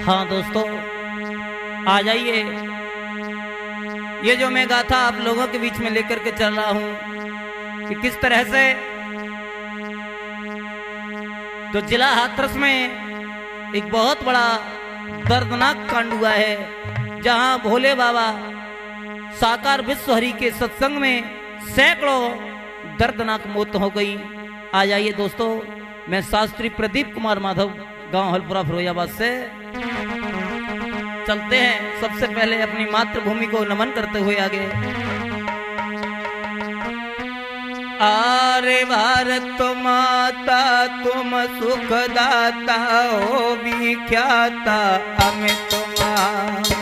हाँ दोस्तों, आ जाइए। ये जो मैं गाथा आप लोगों के बीच में लेकर के चल रहा हूं कि किस तरह से तो जिला हाथरस में एक बहुत बड़ा दर्दनाक कांड हुआ है, जहां भोले बाबा साकार विश्वहरि के सत्संग में सैकड़ों दर्दनाक मौत हो गई। आ जाइए दोस्तों, मैं शास्त्री प्रदीप कुमार माधव, गांव हलपुरा फिरोजाबाद से चलते हैं। सबसे पहले अपनी मातृभूमि को नमन करते हुए आगे। आरे भारत माता तुम सुखदाता हो विख्याता हमें तुम्हारा।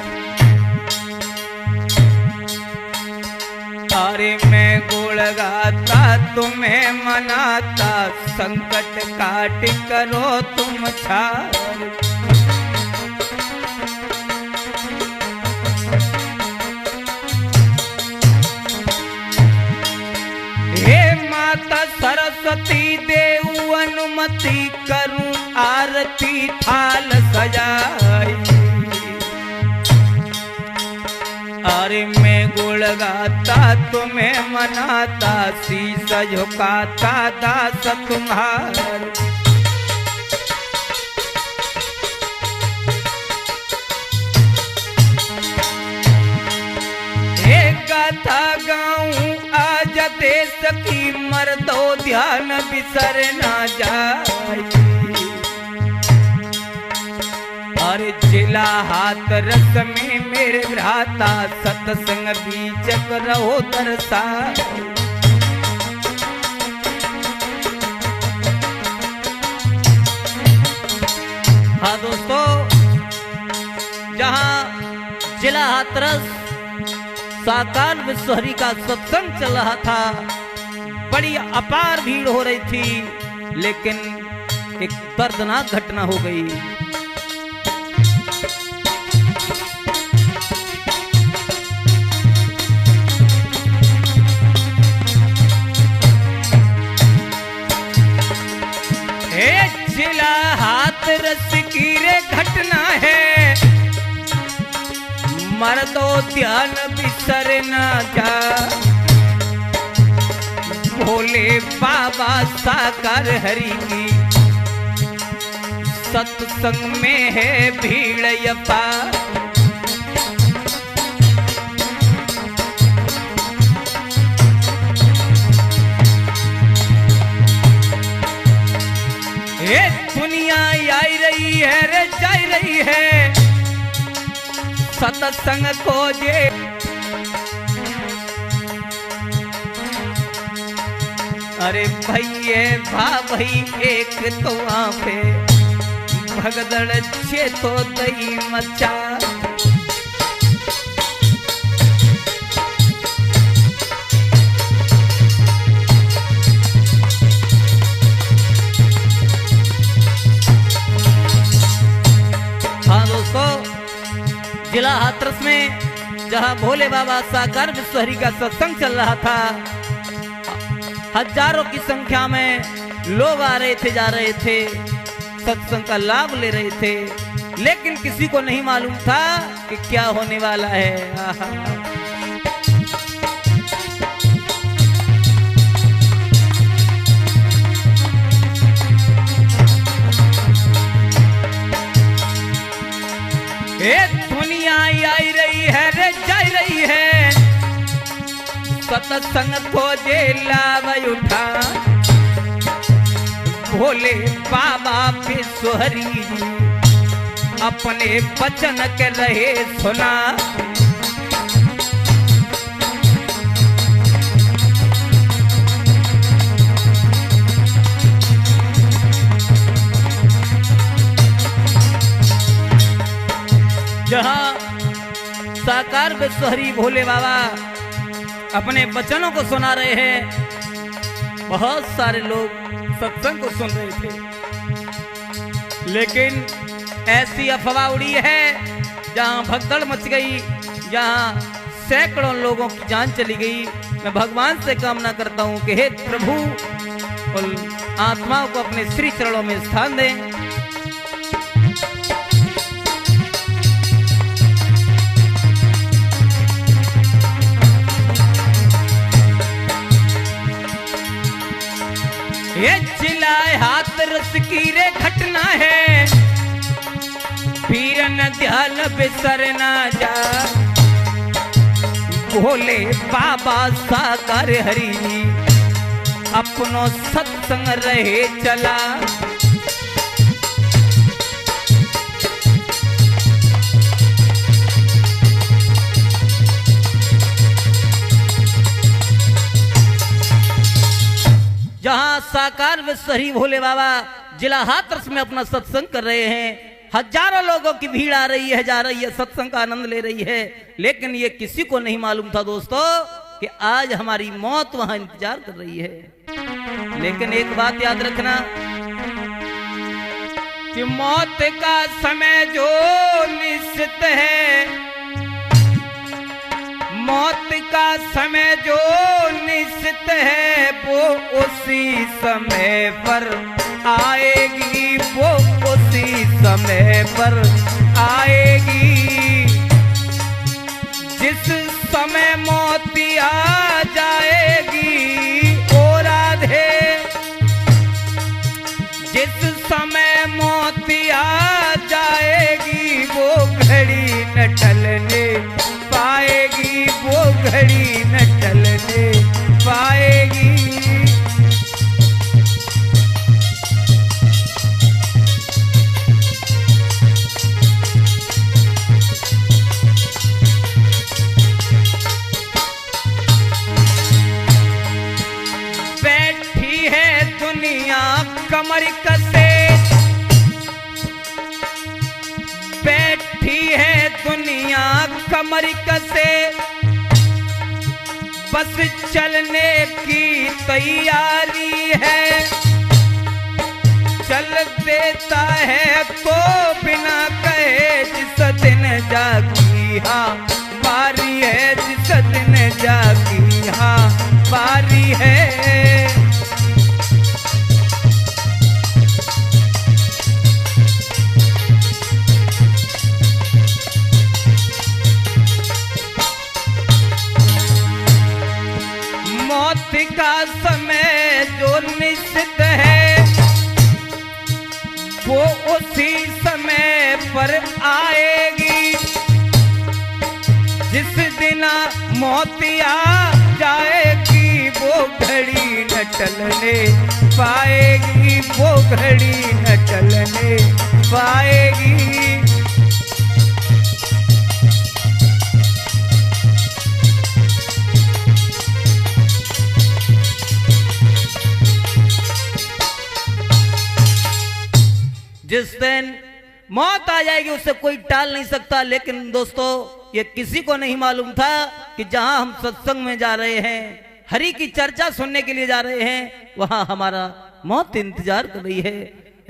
अरे मैं गुण गाता तुम्हें मनाता, संकट काट करो तुम छार। हे माता सरस्वती देव अनुमति करूं आरती थाल सजाई। अरे मैं गुण गाता तुम्हें मनाता, शीश झुकाता दास तुम्हार। एक गाथा गाऊं आज देश की, मर्दो ध्यान बिसर ना जाए। अरे जिला हाथरस में मेरे भ्राता, सत्संग बीचक रहो दरसा। हाँ दोस्तों, जहां जिला हाथरस साकार विश्वहरि का सत्संग चल रहा था, बड़ी अपार भीड़ हो रही थी, लेकिन एक दर्दनाक घटना हो गई। जिला हाथरस की रे घटना है, मर्दो ध्यान बिसर ना जा। भोले बाबा साकार हरि की सत्संग में है भीड़ अपार। दुनिया आई रही है रे जाई रही है, सत्संग खोजे। अरे भैये भाई एक तो पे भगदड़ छे तो दई मचा। जिला हाथरस में जहां भोले बाबा साकार विश्वहरि का सत्संग चल रहा था, हजारों की संख्या में लोग आ रहे थे, जा रहे थे, सत्संग का लाभ ले रहे थे, लेकिन किसी को नहीं मालूम था कि क्या होने वाला है। दुनिया आई रही है रे जाई रही है, सत्संग खोजे लाभ उठा। भोले बाबा विश्वहरि अपने वचन के रहे सुना। जहां साकार विश्वहरि भोले बाबा अपने वचनों को सुना रहे हैं, बहुत सारे लोग सत्संग को सुन रहे थे, लेकिन ऐसी अफवाह उड़ी है जहां भगदड़ मच गई, जहां सैकड़ों लोगों की जान चली गई। मैं भगवान से कामना करता हूं कि हे प्रभु, उन आत्माओं को अपने श्री चरणों में स्थान दें। इतिहास की रे घटना है, फिर न ध्यान बिसरना जा। भोले बाबा साकार हरि अपनो सत्संग रहे चला। जहां साकार विश्वहरि भोले बाबा जिला हाथरस में अपना सत्संग कर रहे हैं, हजारों लोगों की भीड़ आ रही है, जा रही है, सत्संग का आनंद ले रही है। लेकिन ये किसी को नहीं मालूम था दोस्तों कि आज हमारी मौत वहां इंतजार कर रही है। लेकिन एक बात याद रखना कि मौत का समय जो निश्चित है, मौत का समय जो निश्चित है, वो उसी समय पर आएगी, वो उसी समय पर आएगी। जिस समय मौत आ जाएगी ओ राधे, जिस समय मौत आ जाएगी वो घड़ी न टलने पाएगी, वो घड़ी न टलने पाएगी। बैठी है दुनिया कमर कसे, बैठी है दुनिया कमर कसे, बस चलने की तैयारी है। चल देता है तो बिना कहे, जिस दिन जागी हाँ बारी है, जिस दिन जागी हाँ बारी है। मौत का समय जो निश्चित है, वो उसी समय पर आएगी। जिस दिन मौत आ जाएगी वो घड़ी न टलने पाएगी, वो घड़ी न टलने पाएगी। जिस दिन मौत आ जाएगी उसे कोई टाल नहीं सकता। लेकिन दोस्तों ये किसी को नहीं मालूम था कि जहां हम सत्संग में जा रहे हैं, हरि की चर्चा सुनने के लिए जा रहे हैं, वहां हमारा मौत इंतजार कर रही है।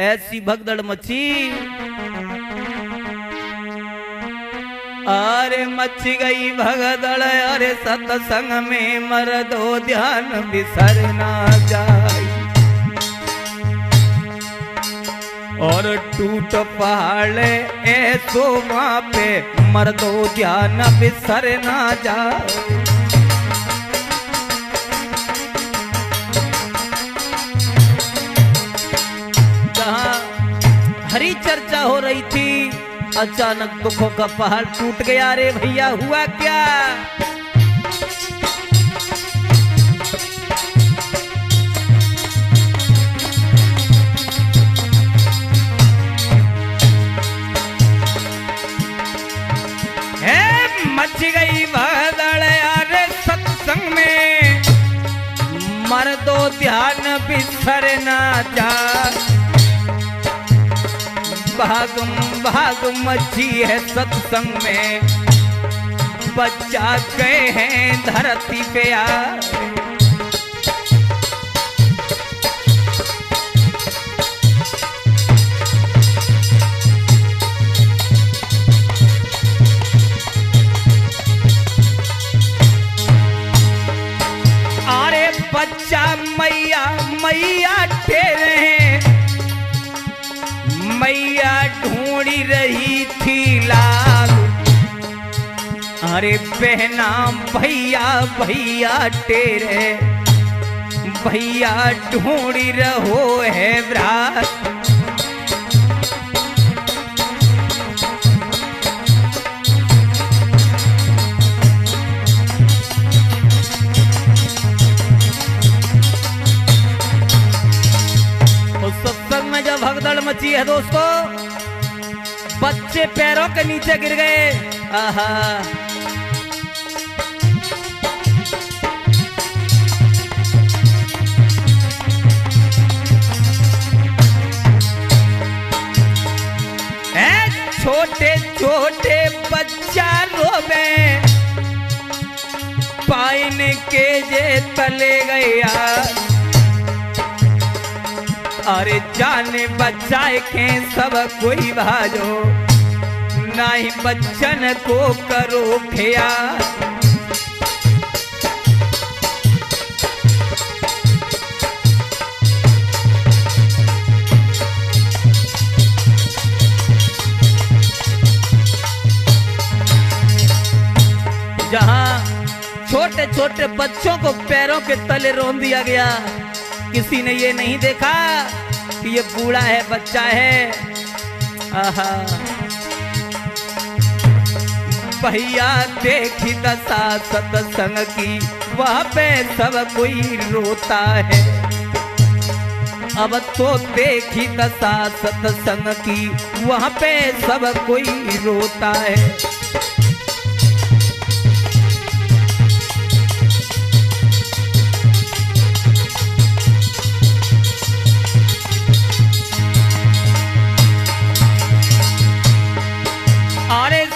ऐसी भगदड़ मची, अरे मच गई भगदड़, अरे सत्संग में मर्दो ध्यान बिसरना जाए। और टूट पहाड़ ऐसो वहां पे मर्दो ध्यान बिसर ना जाओ। जहां हरी चर्चा हो रही थी, अचानक दुखों का पहाड़ टूट गया। रे भैया हुआ क्या? मच गई भगदड़ यारे सत्संग में, मर्दो ध्यान बिसर ना जा। भाग मची है सत्संग में, बच्चा गए हैं धरती पे यार। बच्चा मैया मैया ठहरे हैं, मैया ढूंढी रही थी लाल। अरे बहना भैया भैया तेरे, भैया ढूंढी रहो है व्रात। सत्संग में जब भगदड़ मची है दोस्तों, बच्चे पैरों के नीचे गिर गए। आहा, छोटे छोटे बच्चा रोवे, पाइन के जे तले गया। अरे जाने बचाए के सब कोई भाजो, नहीं बच्चन को करो खिया। जहां छोटे छोटे बच्चों को पैरों के तले रोन दिया गया, किसी ने ये नहीं देखा कि ये बूढ़ा है बच्चा है। आहा, भैया देखी दशा सत्संग की, वहां पे सब कोई रोता है। अब तो देखी दशा सत्संग की, वहां पे सब कोई रोता है।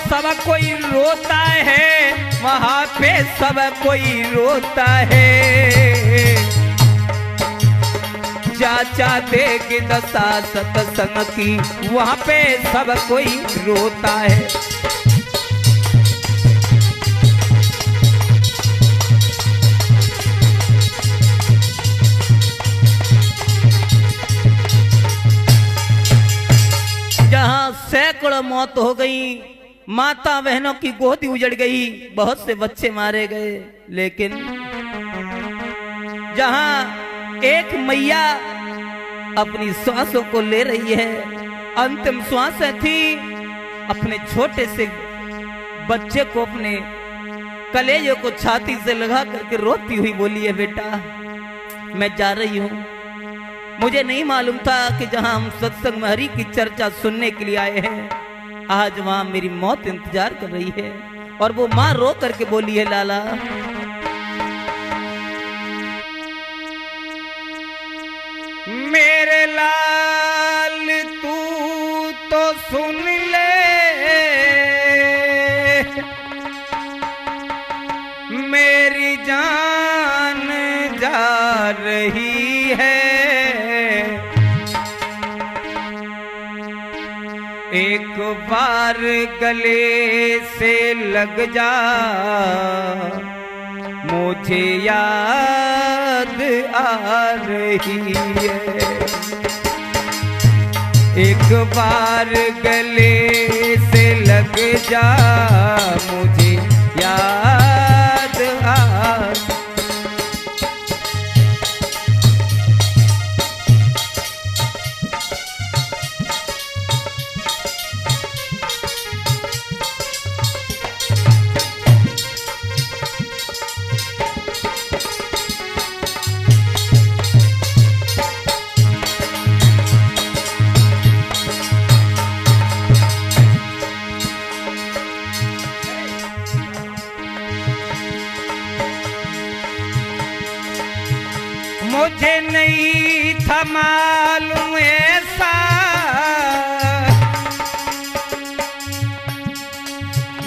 सब कोई रोता है, वहां पे सब कोई रोता है। चाचा देख दशा सत्संग की, वहां पे सब कोई रोता है। जहां सैकड़ों मौत हो गई, माता बहनों की गोदी उजड़ गई, बहुत से बच्चे मारे गए, लेकिन जहां एक मैया अपनी श्वासों को ले रही है, अंतिम श्वासें थी, अपने छोटे से बच्चे को अपने कलेजे को छाती से लगा करके रोती हुई बोली है, बेटा मैं जा रही हूं। मुझे नहीं मालूम था कि जहां हम सत्संग में हरि की चर्चा सुनने के लिए आए हैं, आज वहां मेरी मौत इंतजार कर रही है। और वो मां रो करके बोली है, लाला मेरे लाल तू तो सुन ले, मेरी जान जा रही है। एक बार गले से लग जा, मुझे याद आ रही है। एक बार गले से लग जा, मुझे याद आ। मुझे नहीं था मालूम ऐसा,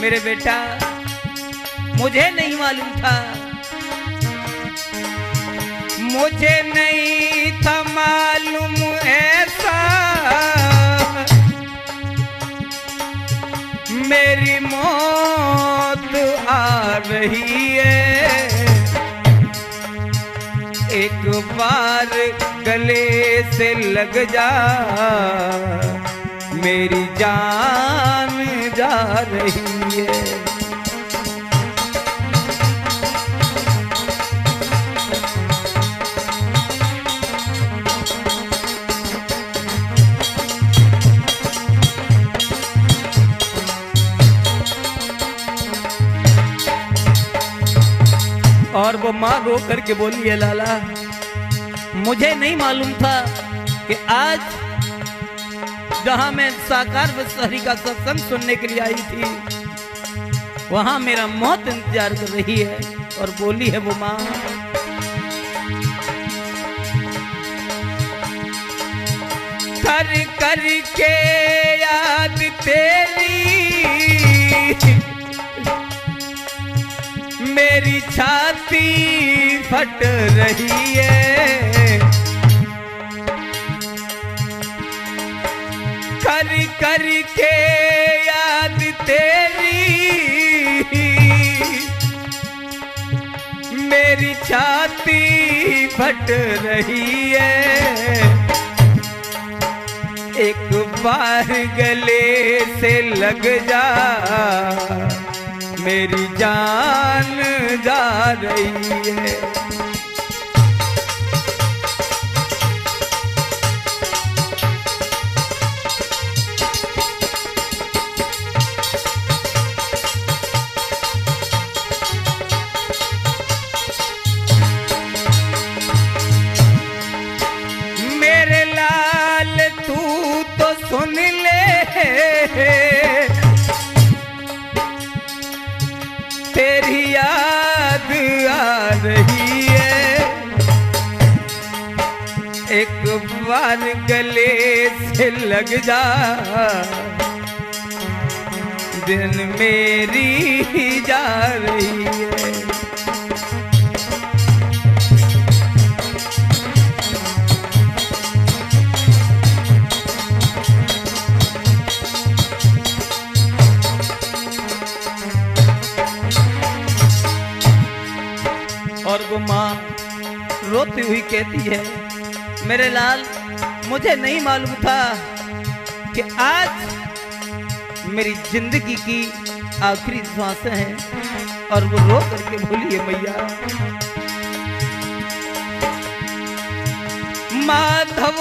मेरे बेटा मुझे नहीं मालूम था, मुझे नहीं था मालूम ऐसा, मेरी मौत आ रही है। एक बार गले से लग जा, मेरी जान जा रही है। और वो माँ रो करके बोली है, लाला मुझे नहीं मालूम था कि आज जहां मैं साकार विश्वहरि का सत्संग सुनने के लिए आई थी वहां मेरा मौत इंतजार कर रही है। और बोली है वो माँ, कर कर के याद तेरी मेरी छाती फट रही है, कर कर के याद तेरी मेरी छाती फट रही है। एक बार गले से लग जा मेरी जान जा रही है। मेरे लाल तू तो सुन ले तेरी याद आ रही है। एक बार गले से लग जा दिन मेरी जा रही है। और वो माँ रोती हुई कहती है, मेरे लाल मुझे नहीं मालूम था कि आज मेरी जिंदगी की आखिरी सांसें हैं। और वो रो करके बोली है, मैया माधव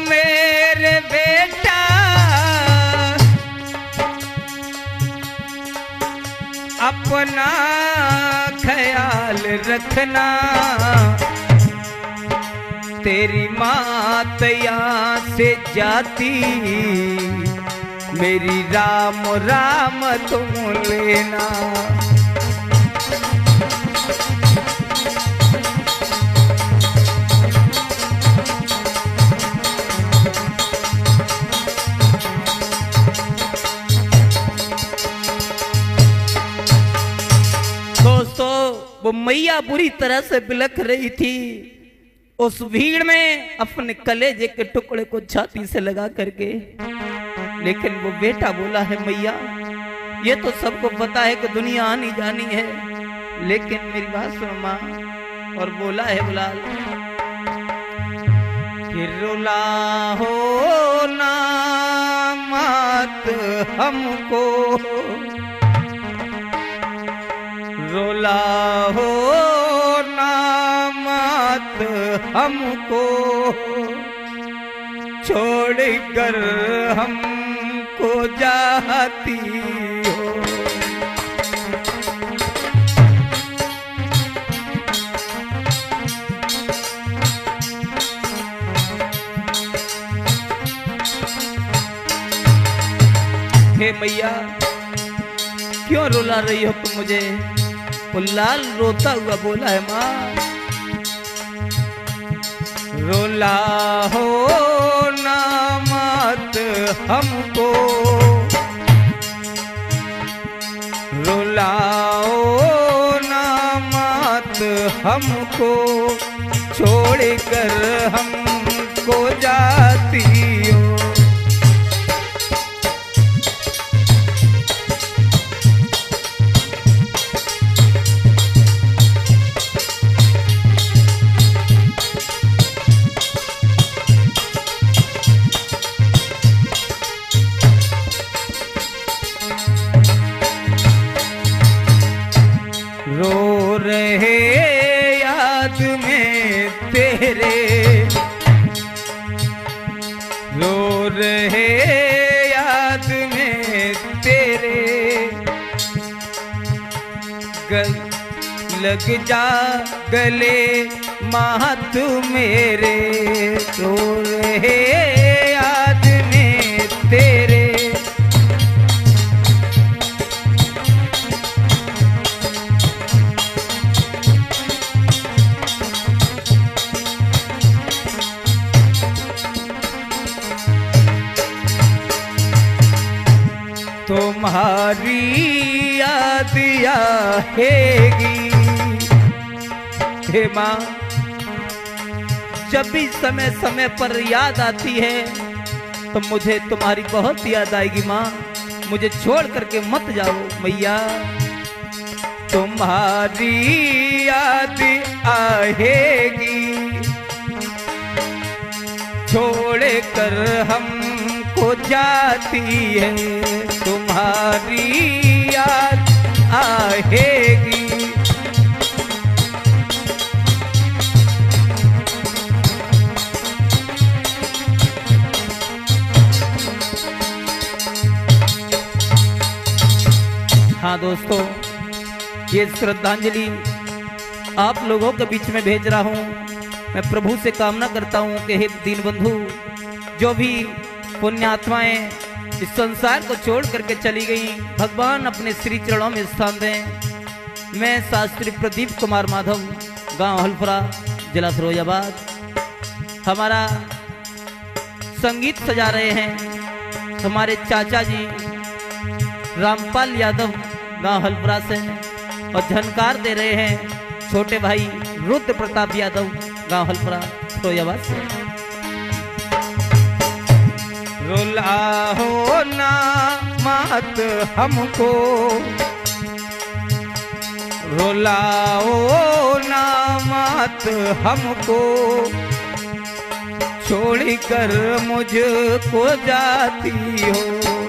मेरे बेटा अपना ख्याल रखना, तेरी मात यहाँ से जाती मेरी राम राम तुम लेना। वो मैया बुरी तरह से बिलख रही थी। उस भीड़ में अपने कलेजे के टुकड़े को छाती से लगा करके, लेकिन वो बेटा बोला है, मैया ये तो सबको पता है कि दुनिया आनी जानी है, लेकिन मेरी बात सुनो माँ। और बोला है बुलाल कि रुला हो ना मत हमको, रुला हो ना मत हमको, छोड़ कर हमको जाती हो। हे मैया क्यों रुला रही हो तुम मुझे? वो लाल रोता हुआ बोला है, माँ रुला हो ना मत हमको, रुलाओ ना मत हमको, छोड़ कर हमको जाती हो। रो रहे याद में तेरे, रो रहे याद में तेरे, लग जा गले महत मेरे, तो रहे याद में तेरे। तुम्हारी याद आएगी हे माँ, जब भी समय समय पर याद आती है तो मुझे तुम्हारी बहुत याद आएगी माँ। मुझे छोड़ करके मत जाओ मैया। तुम्हारी याद आएगी छोड़ कर हमको जाती है, तुम्हारी याद आएगी। हाँ दोस्तों, ये श्रद्धांजलि आप लोगों के बीच में भेज रहा हूँ। मैं प्रभु से कामना करता हूँ कि हे दीनबंधु, जो भी पुण्यात्माएं इस संसार को छोड़ करके चली गई, भगवान अपने श्री चरणों में स्थान दें। मैं शास्त्री प्रदीप कुमार माधव, गांव हलपुरा, जिला फिरोजाबाद। हमारा संगीत सजा रहे हैं हमारे चाचा जी रामपाल यादव, गांव हलपुरा से, और झनकार दे रहे हैं छोटे भाई रुद्र प्रताप यादव, गांव हलपुरा, फिरोजाबाद से। रुलाओ ना मत हमको, रुलाओ ना मत हमको, छोड़ कर मुझको जाती हो।